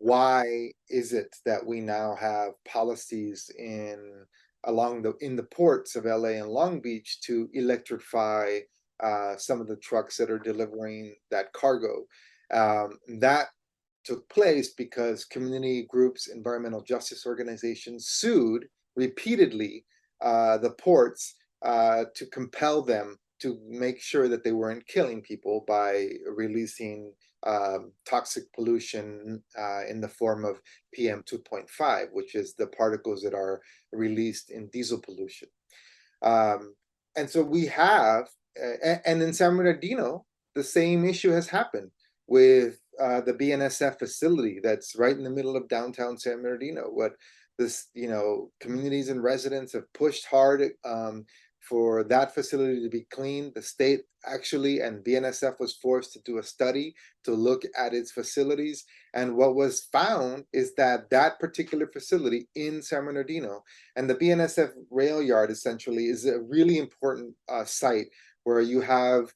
why is it that we now have policies in the ports of LA and Long Beach to electrify some of the trucks that are delivering that cargo? That took place because community groups, environmental justice organizations sued repeatedly the ports to compel them to make sure that they weren't killing people by releasing toxic pollution in the form of PM 2.5, which is the particles that are released in diesel pollution. Um, and so we have, and in San Bernardino, the same issue has happened with the BNSF facility that's right in the middle of downtown San Bernardino. What this, communities and residents have pushed hard for that facility to be clean. The state actually and BNSF was forced to do a study to look at its facilities. And what was found is that that particular facility in San Bernardino and the BNSF rail yard essentially is a really important site where you have,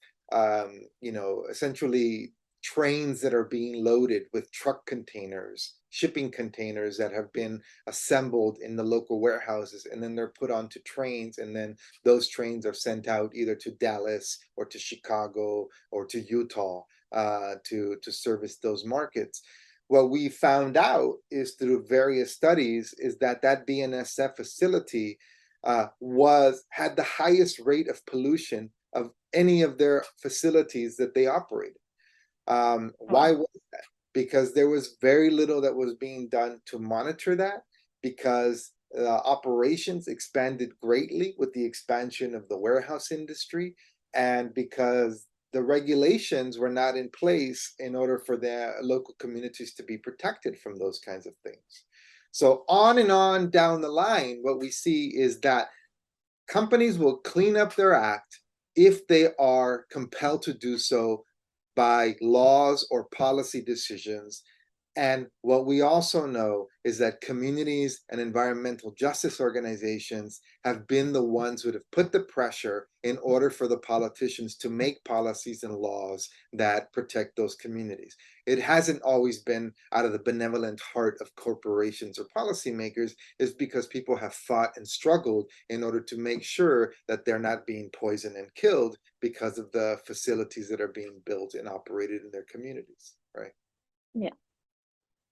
essentially trains that are being loaded with truck containers, shipping containers that have been assembled in the local warehouses, and then they're put onto trains, and then those trains are sent out either to Dallas or to Chicago or to Utah to service those markets. What we found out is through various studies is that that BNSF facility had the highest rate of pollution of any of their facilities that they operated. Why Wow. was that? Because there was very little that was being done to monitor that, because operations expanded greatly with the expansion of the warehouse industry, and because the regulations were not in place in order for the local communities to be protected from those kinds of things. So on and on down the line, what we see is that companies will clean up their act if they are compelled to do so by laws or policy decisions. And what we also know is that communities and environmental justice organizations have been the ones who have put the pressure in order for the politicians to make policies and laws that protect those communities. It hasn't always been out of the benevolent heart of corporations or policymakers. It's because people have fought and struggled in order to make sure that they're not being poisoned and killed because of the facilities that are being built and operated in their communities, right? Yeah.